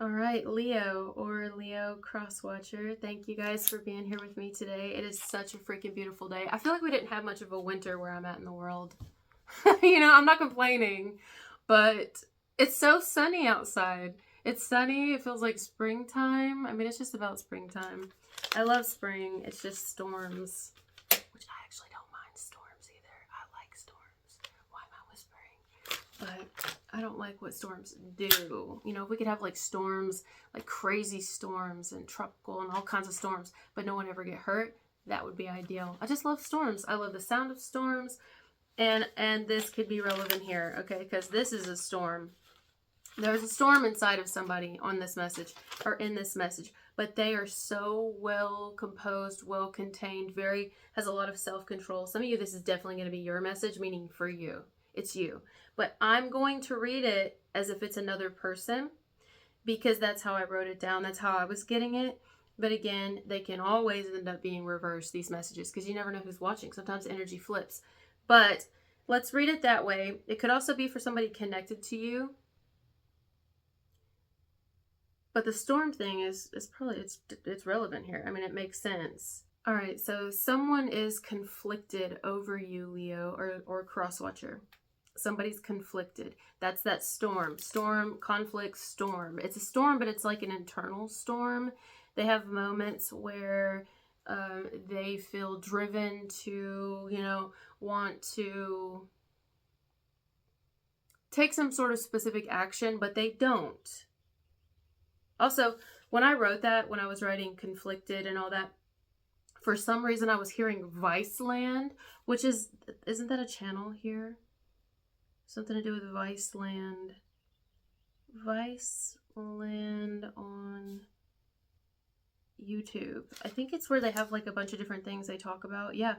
All right, Leo or Leo Crosswatcher, thank you guys for being here with me today. It is such a freaking beautiful day. I feel like we didn't have much of a winter where I'm at in the world. I'm not complaining, but it's so sunny outside. It's sunny. It feels like springtime. I mean, it's just about springtime. I love spring. It's just storms, which I actually don't mind storms either. I like storms. Why am I whispering? But I don't like what storms do. If we could have like storms, like crazy storms and tropical and all kinds of storms, but no one ever get hurt, that would be ideal. I just love storms. I love the sound of storms. And this could be relevant here, okay? Because this is a storm. There's a storm inside of somebody on this message, or in this message, but they are so well composed, well contained, has a lot of self-control. Some of you, this is definitely going to be your message, meaning for you. It's you. But I'm going to read it as if it's another person, because that's how I wrote it down. That's how I was getting it. But again, they can always end up being reversed, these messages, because you never know who's watching. Sometimes energy flips. But let's read it that way. It could also be for somebody connected to you. But the storm thing is probably, it's relevant here. I mean, it makes sense. All right, so someone is conflicted over you, Leo, or Crosswatcher. Somebody's conflicted. That's that storm. Storm, conflict, storm. It's a storm, but it's like an internal storm. They have moments where they feel driven to, want to take some sort of specific action, but they don't. Also, when I wrote that, when I was writing conflicted and all that, for some reason I was hearing Viceland, which isn't that a channel here? Something to do with Viceland. Viceland on YouTube. I think it's where they have like a bunch of different things they talk about. Yeah.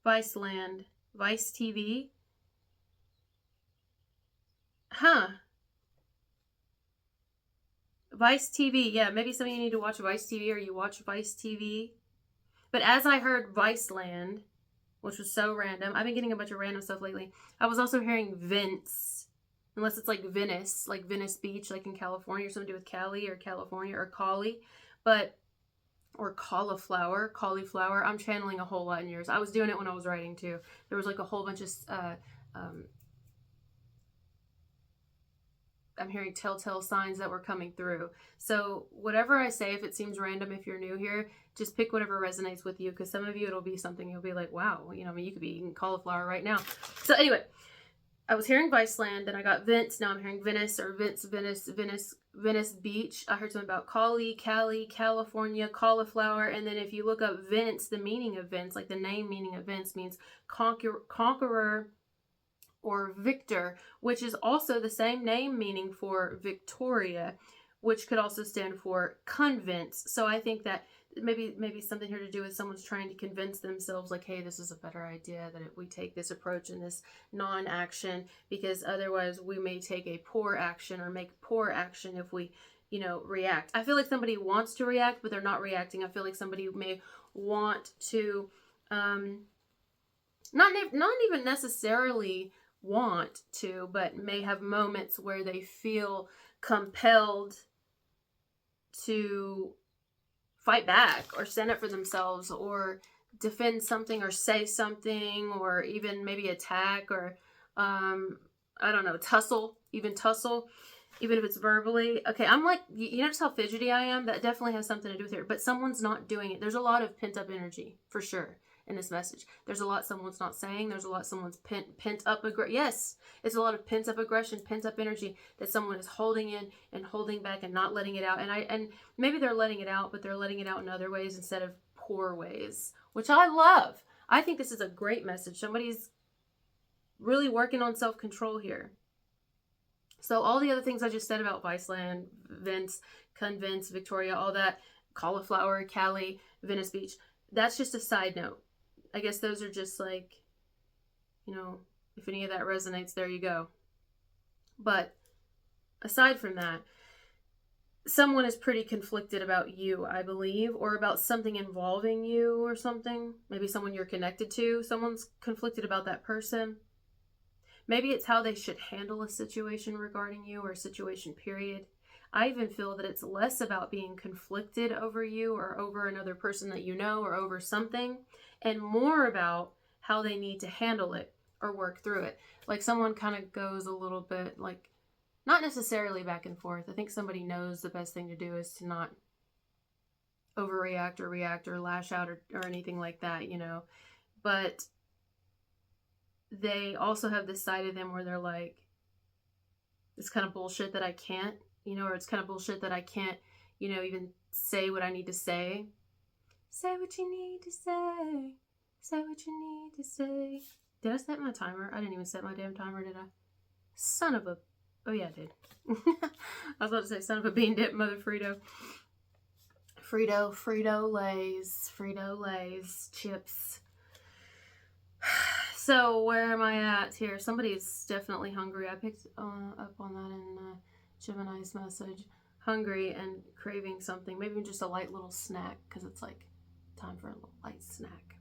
Viceland. Vice TV. Huh. Vice TV. Yeah, maybe some of you need to watch Vice TV, or you watch Vice TV. But as I heard Viceland, which was so random, I've been getting a bunch of random stuff lately. I was also hearing Vince. Unless it's like Venice Beach, like in California, or something to do with Cali or California or Cali. Or cauliflower. I'm channeling a whole lot in yours. I was doing it when I was writing too. There was like a whole bunch of, I'm hearing telltale signs that were coming through. So whatever I say, if it seems random, if you're new here, just pick whatever resonates with you, because some of you, it'll be something you'll be like, wow, you could be eating cauliflower right now. So anyway, I was hearing Viceland, then I got Vince, now I'm hearing Venice, or Venice Beach. I heard something about Cali, California, cauliflower, and then if you look up Vince, the meaning of Vince, like the name meaning of Vince, means conqueror or victor, which is also the same name meaning for Victoria, which could also stand for convince. So I think that maybe something here to do with someone's trying to convince themselves like, hey, this is a better idea, that we take this approach and this non-action, because otherwise we may take a poor action or make poor action if we react. I feel like somebody wants to react, but they're not reacting. I feel like somebody may want to not even necessarily want to, but may have moments where they feel compelled to fight back or stand up for themselves or defend something or say something, or even maybe attack, or I don't know, tussle, even if it's verbally. Okay, I'm like, notice how fidgety I am? That definitely has something to do with it, but someone's not doing it. There's a lot of pent up energy for sure in this message. There's a lot someone's not saying. There's a lot someone's pent up aggression. Yes, it's a lot of pent up aggression, pent up energy that someone is holding in and holding back and not letting it out. And maybe they're letting it out, but they're letting it out in other ways instead of poor ways, which I love. I think this is a great message. Somebody's really working on self-control here. So all the other things I just said about Viceland, Vince, Convince, Victoria, all that, cauliflower, Cali, Venice Beach, that's just a side note. I guess those are just like, if any of that resonates, there you go. But aside from that, someone is pretty conflicted about you, I believe, or about something involving you or something. Maybe someone you're connected to. Someone's conflicted about that person. Maybe it's how they should handle a situation regarding you, or a situation period. I even feel that it's less about being conflicted over you or over another person that you know or over something, and more about how they need to handle it or work through it. Like someone kind of goes a little bit like, not necessarily back and forth. I think somebody knows the best thing to do is to not overreact or react or lash out or anything like that, you know. But they also have this side of them where they're like, it's kind of bullshit that I can't, you know, or it's kind of bullshit that I can't, you know, even say what I need to say. Say what you need to say. Say what you need to say. Did I set my timer? I didn't even set my damn timer, did I? Son of a... Oh, yeah, I did. I was about to say son of a bean dip, mother Frito. Frito-Lays chips. So where am I at here? Somebody's definitely hungry. I picked up on that in Gemini's message. Hungry and craving something. Maybe just a light little snack, because it's like time for a little light snack.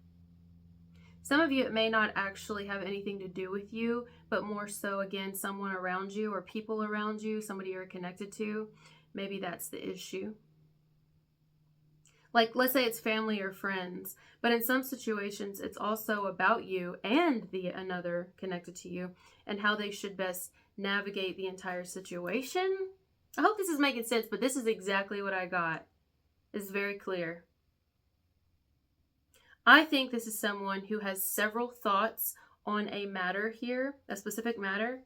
Some of you, it may not actually have anything to do with you, but more so, again, someone around you or people around you, somebody you're connected to. Maybe that's the issue. Like, let's say it's family or friends, but in some situations, it's also about you and the another connected to you and how they should best navigate the entire situation. I hope this is making sense, but this is exactly what I got. It's very clear. I think this is someone who has several thoughts on a matter here, a specific matter.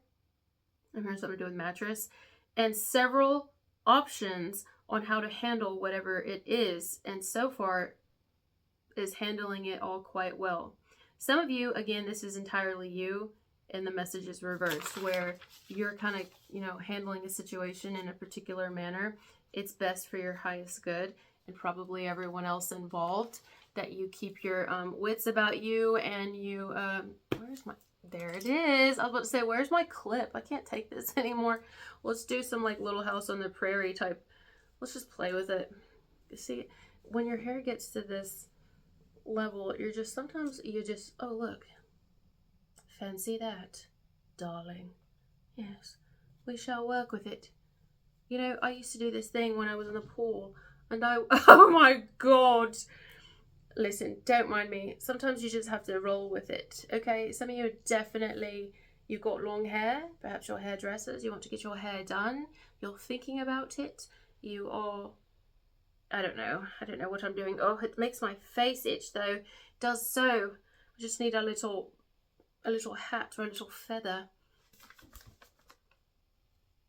I'm hearing something to do with mattress, and several options on how to handle whatever it is, and so far is handling it all quite well. Some of you, again, this is entirely you, and the message is reversed, where you're kind of, you know, handling a situation in a particular manner. It's best for your highest good, and probably everyone else involved, that you keep your wits about you, and you, where's my, there it is. I was about to say, where's my clip? I can't take this anymore. Let's do some like Little House on the Prairie type. Let's just play with it. You see, when your hair gets to this level, you're just, sometimes you just, oh look, fancy that, darling. Yes, we shall work with it. You know, I used to do this thing when I was in the pool, and oh my God. Listen, don't mind me. Sometimes you just have to roll with it, okay? Some of you definitely, you've got long hair, perhaps you're hairdressers, you want to get your hair done, you're thinking about it. You are, I don't know what I'm doing. Oh, it makes my face itch though. It does so. I just need a little hat or a little feather.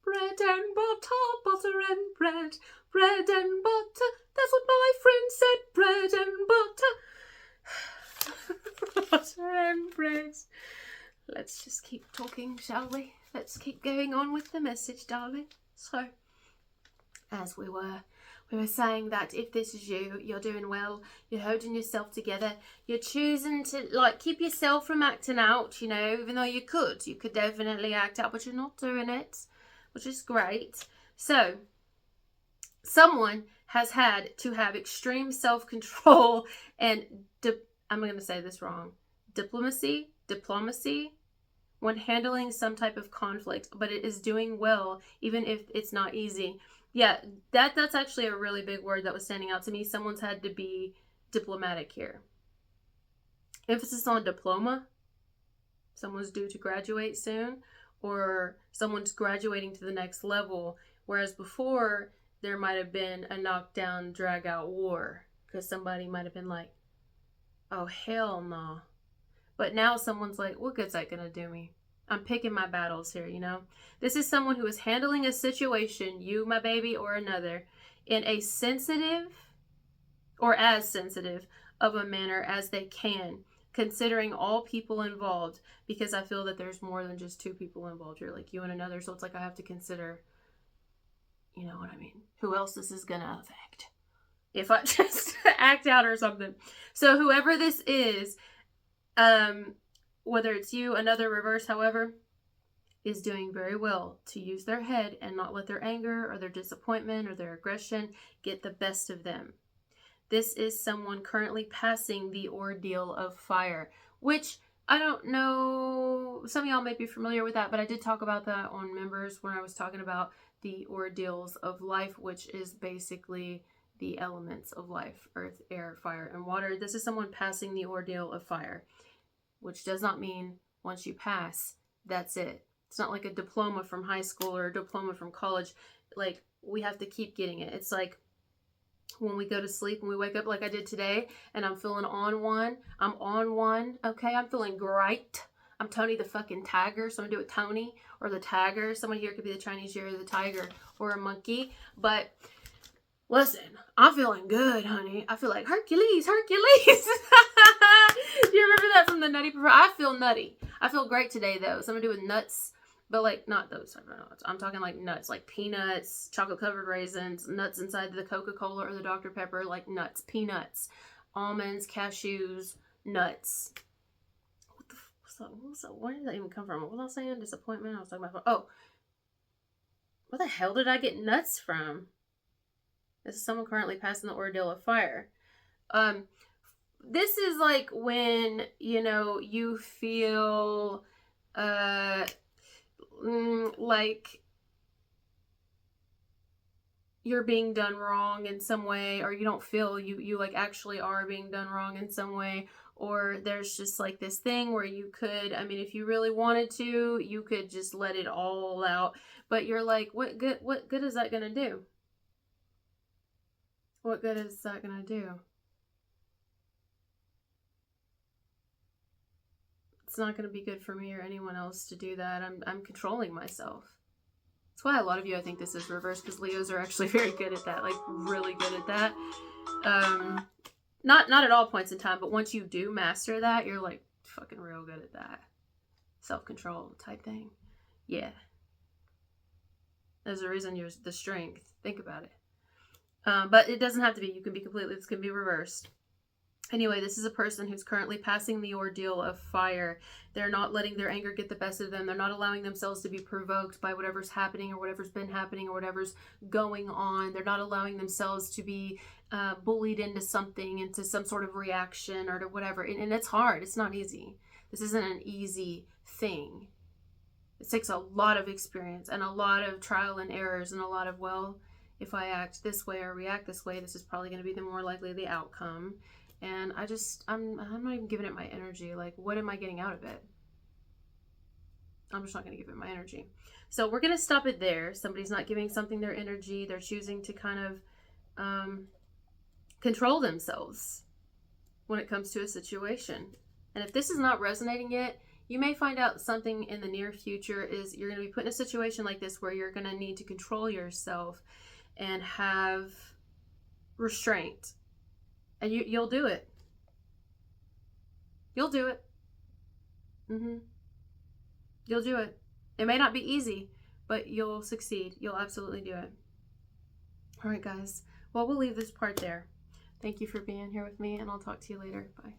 Bread and butter, butter and bread, bread and butter. That's what my friend said. Bread and butter. Butter and bread. Let's just keep talking, shall we? Let's keep going on with the message, darling. So, as we were saying that if this is you, you're doing well, you're holding yourself together, you're choosing to like keep yourself from acting out, you know, even though you could definitely act out, but you're not doing it, which is great. So someone has had to have extreme self-control and I'm going to say this wrong, diplomacy when handling some type of conflict, but it is doing well even if it's not easy. Yeah, that's actually a really big word that was standing out to me. Someone's had to be diplomatic here. Emphasis on diploma. Someone's due to graduate soon, or someone's graduating to the next level. Whereas before, there might have been a knockdown, drag-out war, because somebody might have been like, oh, hell no. But now someone's like, what good's that gonna do me? I'm picking my battles here, you know? This is someone who is handling a situation, you, my baby, or another, in a sensitive, or as sensitive, of a manner as they can, considering all people involved, because I feel that there's more than just two people involved here, like you and another, so it's like I have to consider, you know what I mean, who else this is gonna affect if I just act out or something. So whoever this is, whether it's you, another, reverse, however, is doing very well to use their head and not let their anger or their disappointment or their aggression get the best of them. This is someone currently passing the ordeal of fire, which I don't know, some of y'all may be familiar with that, but I did talk about that on Members when I was talking about the ordeals of life, which is basically the elements of life: earth, air, fire, and water. This is someone passing the ordeal of fire, which does not mean once you pass, that's it. It's not like a diploma from high school or a diploma from college. Like, we have to keep getting it. It's like when we go to sleep and we wake up like I did today and I'm feeling on one. I'm on one. Okay, I'm feeling great. I'm Tony the fucking Tiger. So I'm gonna do it Tony or the Tiger. Someone here could be the Chinese year of the tiger or a monkey. But listen, I'm feeling good, honey. I feel like Hercules. Do you remember that from the Nutty Professor? I feel nutty. I feel great today, though. Something to do with nuts, but like not those type of nuts. I'm talking like nuts, like peanuts, chocolate-covered raisins, nuts inside the Coca-Cola or the Dr. Pepper, like nuts, peanuts, almonds, cashews, nuts. Where did that even come from? What was I saying? Disappointment? I was talking about... Oh. Where the hell did I get nuts from? This is someone currently passing the ordeal of fire. This is like when, you know, you feel like you're being done wrong in some way, or you don't feel you like actually are being done wrong in some way, or there's just like this thing where you could, I mean, if you really wanted to, you could just let it all out, but you're like, what good is that gonna do? What good is that gonna do? It's not gonna be good for me or anyone else to do that. I'm controlling myself. That's why a lot of you, I think this is reversed, because Leos are actually very good at that, like really good at that. Not at all points in time, but once you do master that, you're like fucking real good at that. Self-control type thing. Yeah. There's a reason you're the strength. Think about it. But it doesn't have to be. You can be completely, this can be reversed. Anyway, this is a person who's currently passing the ordeal of fire. They're not letting their anger get the best of them. They're not allowing themselves to be provoked by whatever's happening or whatever's been happening or whatever's going on. They're not allowing themselves to be bullied into something, into some sort of reaction or to whatever. And it's hard. It's not easy. This isn't an easy thing. It takes a lot of experience and a lot of trial and errors and a lot of, well, if I act this way or react this way, this is probably going to be the more likely the outcome. And I'm not even giving it my energy. Like, what am I getting out of it? I'm just not going to give it my energy. So we're going to stop it there. Somebody's not giving something their energy. They're choosing to kind of control themselves when it comes to a situation. And if this is not resonating yet, you may find out something in the near future is you're going to be put in a situation like this where you're going to need to control yourself and have restraint. And you'll do it. You'll do it. You'll do it. It may not be easy, but you'll succeed. You'll absolutely do it. All right, guys. Well, we'll leave this part there. Thank you for being here with me, and I'll talk to you later. Bye.